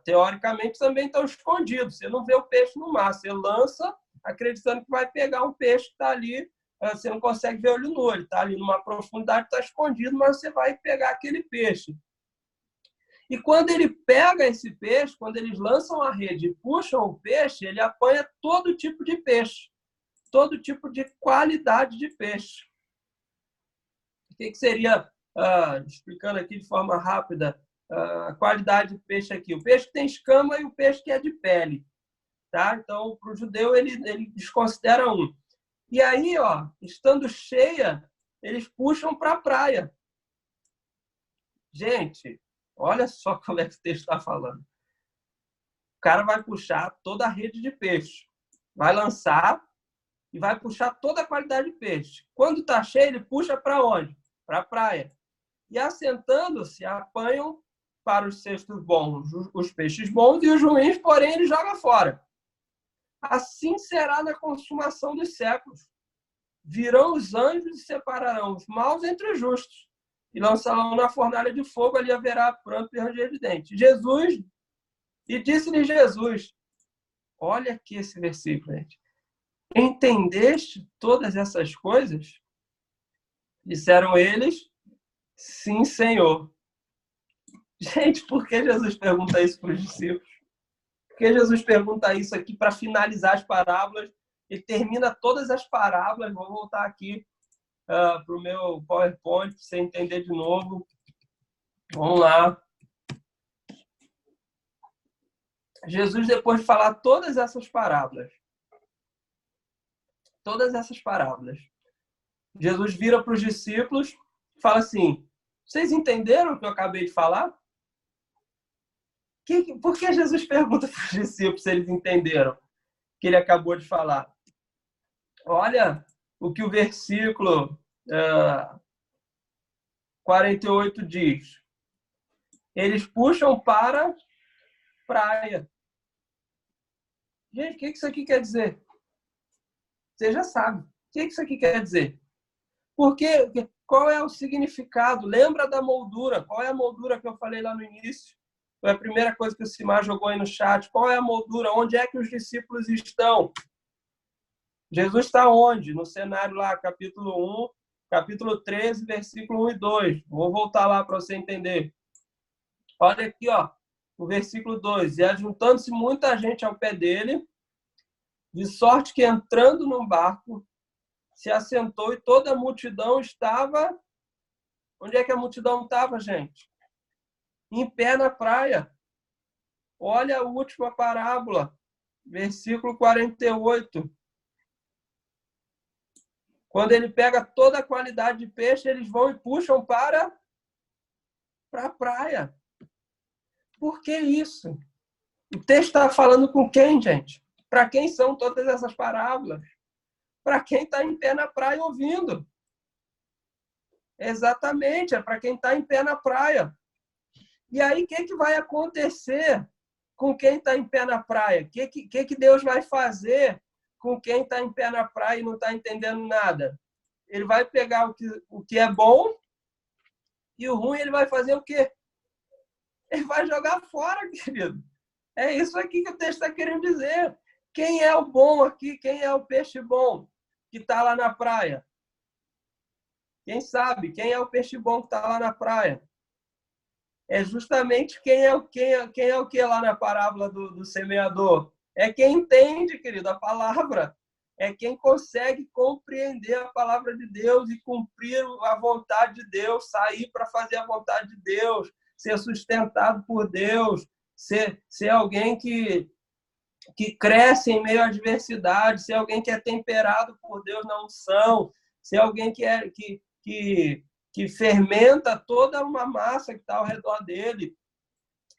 teoricamente também estão escondidos. Você não vê o peixe no mar, você lança acreditando que vai pegar um peixe que está ali, você não consegue ver olho no olho, está ali numa profundidade, está escondido, mas você vai pegar aquele peixe. E quando ele pega esse peixe, quando eles lançam a rede e puxam o peixe, ele apanha todo tipo de peixe, todo tipo de qualidade de peixe. O que seria, explicando aqui de forma rápida, a qualidade de peixe aqui? O peixe que tem escama e o peixe que é de pele. Tá? Então, para o judeu, ele desconsidera um. E aí, estando cheia, eles puxam para a praia. Gente, olha só como é que o texto está falando. O cara vai puxar toda a rede de peixe, vai lançar e vai puxar toda a qualidade de peixe. Quando está cheio, ele puxa para onde? Para a praia. E assentando-se, apanham para os cestos bons os peixes bons e os ruins, porém, ele joga fora. Assim será na consumação dos séculos. Virão os anjos e separarão os maus entre os justos e lançarão na fornalha de fogo, ali haverá pranto e ranger de dentes. E disse-lhe Jesus, olha aqui esse versículo, gente. Entendeste todas essas coisas? Disseram eles, sim, Senhor. Gente, por que Jesus pergunta isso para os discípulos? Por que Jesus pergunta isso aqui para finalizar as parábolas? Ele termina todas as parábolas. Vou voltar aqui para o meu PowerPoint para você entender de novo. Vamos lá. Jesus, depois de falar todas essas parábolas, Jesus vira para os discípulos e fala assim, vocês entenderam o que eu acabei de falar? Por que Jesus pergunta para os discípulos se eles entenderam o que ele acabou de falar? Olha o que o versículo 48 diz. Eles puxam para a praia. Gente, o que isso aqui quer dizer? Você já sabe. O que isso aqui quer dizer? Qual é o significado? Lembra da moldura? Qual é a moldura que eu falei lá no início? Foi a primeira coisa que o Simar jogou aí no chat. Qual é a moldura? Onde é que os discípulos estão? Jesus está onde? No cenário lá, capítulo 1, capítulo 13, versículo 1 e 2. Vou voltar lá para você entender. Olha aqui, o versículo 2. E ajuntando-se muita gente ao pé dele, de sorte que entrando no barco, se assentou e toda a multidão estava... Onde é que a multidão estava, gente? Em pé na praia. Olha a última parábola, versículo 48. Quando ele pega toda a qualidade de peixe, eles vão e puxam para a praia. Por que isso? O texto está falando com quem, gente? Para quem são todas essas parábolas? Para quem está em pé na praia ouvindo. Exatamente, é para quem está em pé na praia. E aí, o que vai acontecer com quem está em pé na praia? O que Deus vai fazer com quem está em pé na praia e não está entendendo nada? Ele vai pegar o que é bom e o ruim ele vai fazer o quê? Ele vai jogar fora, querido. É isso aqui que o texto está querendo dizer. Quem é o bom aqui? Quem é o peixe bom que está lá na praia? Quem sabe? Quem é o peixe bom que está lá na praia? É justamente quem é o que lá na parábola do semeador? É quem entende, querido, a palavra. É quem consegue compreender a palavra de Deus e cumprir a vontade de Deus, sair para fazer a vontade de Deus, ser sustentado por Deus, ser alguém que cresce em meio à adversidade, ser alguém que é temperado por Deus na unção, ser alguém que fermenta toda uma massa que está ao redor dele.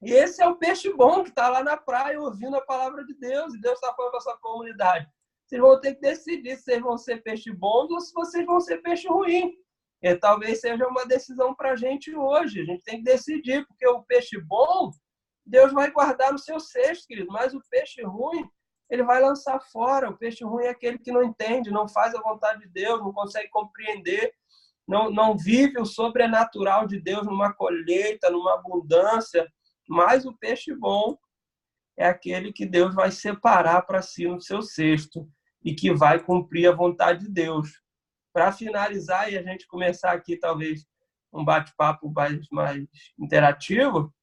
E esse é o peixe bom que está lá na praia ouvindo a palavra de Deus, e Deus está falando para a sua comunidade. Vocês vão ter que decidir se vocês vão ser peixe bom ou se vocês vão ser peixe ruim. E talvez seja uma decisão para a gente hoje. A gente tem que decidir, porque o peixe bom, Deus vai guardar no seu cesto, querido. Mas o peixe ruim, ele vai lançar fora. O peixe ruim é aquele que não entende, não faz a vontade de Deus, não consegue compreender, não vive o sobrenatural de Deus numa colheita, numa abundância. Mas o peixe bom é aquele que Deus vai separar para si no seu cesto e que vai cumprir a vontade de Deus. Para finalizar e a gente começar aqui, talvez, um bate-papo mais interativo,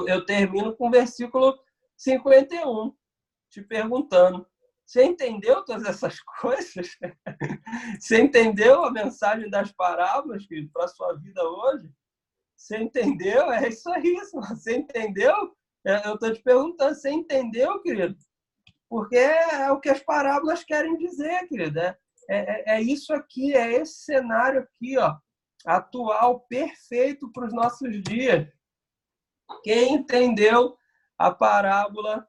eu termino com o versículo 51, te perguntando: você entendeu todas essas coisas? Você entendeu a mensagem das parábolas para a sua vida hoje? Você entendeu? É isso aí. Você entendeu? Eu estou te perguntando, você entendeu, querido? Porque é o que as parábolas querem dizer, querido. É isso aqui, é esse cenário aqui, ó, atual, perfeito para os nossos dias. Quem entendeu a parábola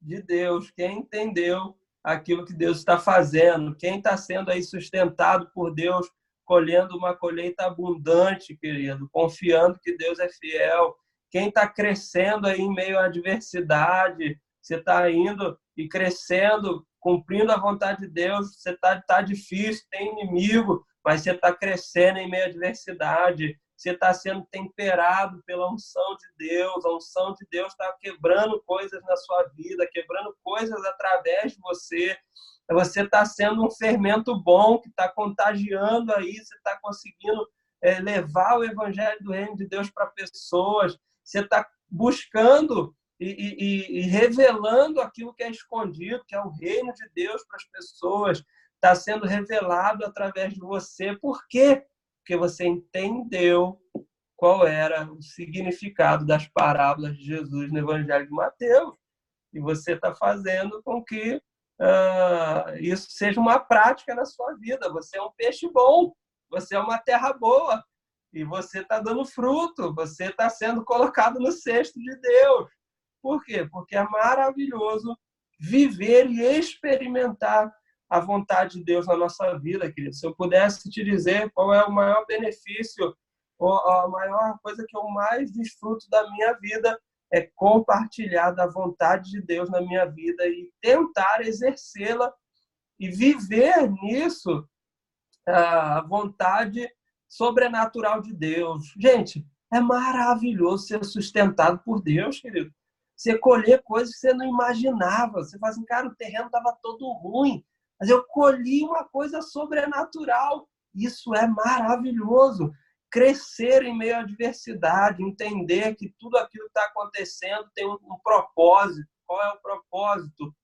de Deus, quem entendeu aquilo que Deus está fazendo, quem está sendo aí sustentado por Deus, colhendo uma colheita abundante, querido, confiando que Deus é fiel, quem está crescendo aí em meio à adversidade, você está indo e crescendo, cumprindo a vontade de Deus, você tá difícil, tem inimigo, mas você está crescendo em meio à adversidade, você está sendo temperado pela unção de Deus, a unção de Deus está quebrando coisas na sua vida, quebrando coisas através de você. Você está sendo um fermento bom que está contagiando aí, você está conseguindo levar o evangelho do reino de Deus para pessoas, você está buscando e revelando aquilo que é escondido, que é o reino de Deus para as pessoas, está sendo revelado através de você. Por quê? Porque você entendeu qual era o significado das parábolas de Jesus no Evangelho de Mateus. E você está fazendo com que isso seja uma prática na sua vida. Você é um peixe bom, você é uma terra boa, e você está dando fruto, você está sendo colocado no cesto de Deus. Por quê? Porque é maravilhoso viver e experimentar a vontade de Deus na nossa vida, querido. Se eu pudesse te dizer qual é o maior benefício, ou a maior coisa que eu mais desfruto da minha vida, é compartilhar da vontade de Deus na minha vida e tentar exercê-la e viver nisso a vontade sobrenatural de Deus. Gente, é maravilhoso ser sustentado por Deus, querido. Você colher coisas que você não imaginava. Você fala assim, cara, o terreno estava todo ruim, mas eu colhi uma coisa sobrenatural. Isso é maravilhoso. Crescer em meio à adversidade, entender que tudo aquilo que está acontecendo tem um propósito. Qual é o propósito?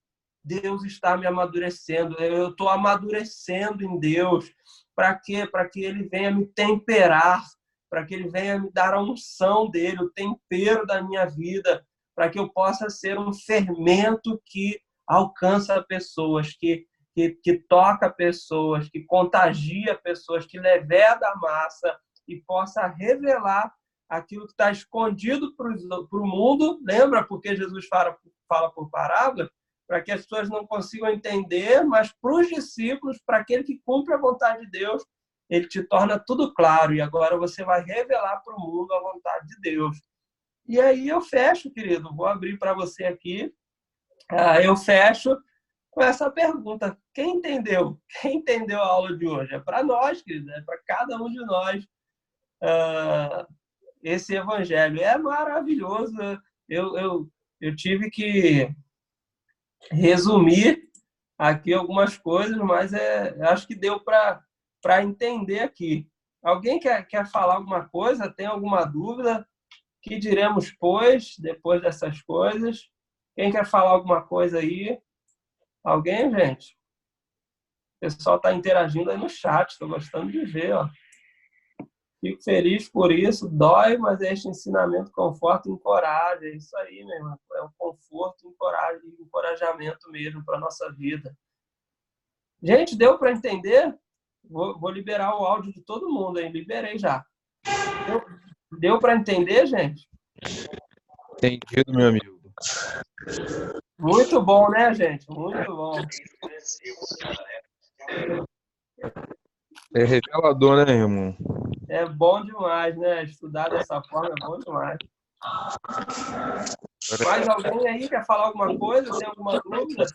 Deus está me amadurecendo. Eu estou amadurecendo em Deus. Para quê? Para que Ele venha me temperar, para que Ele venha me dar a unção dele, o tempero da minha vida, para que eu possa ser um fermento que alcança pessoas, que toca pessoas, que contagia pessoas, que leveda a massa e possa revelar aquilo que está escondido para o mundo. Lembra porque Jesus fala por parábola? Para que as pessoas não consigam entender, mas para os discípulos, para aquele que cumpre a vontade de Deus, ele te torna tudo claro. E agora você vai revelar para o mundo a vontade de Deus. E aí eu fecho, querido. Vou abrir para você aqui. Eu fecho com essa pergunta. Quem entendeu? Quem entendeu a aula de hoje? É para nós, querido. É para cada um de nós. Esse evangelho é maravilhoso. Eu tive que resumir aqui algumas coisas, mas acho que deu para entender aqui. Alguém quer falar alguma coisa? Tem alguma dúvida? Que diremos, pois, depois dessas coisas? Quem quer falar alguma coisa aí? Alguém, gente? O pessoal está interagindo aí no chat, estou gostando de ver, ó. Fico feliz por isso, dói, mas este ensinamento conforta e encoraja. É isso aí, meu irmão. É um conforto e encorajamento mesmo para a nossa vida. Gente, deu para entender? Vou liberar o áudio de todo mundo, hein? Liberei já. Deu para entender, gente? Entendido, meu amigo. Muito bom, né, gente? Muito bom. É revelador, né, irmão? É bom demais, né? Estudar dessa forma é bom demais. Mais alguém aí quer falar alguma coisa? Tem alguma dúvida?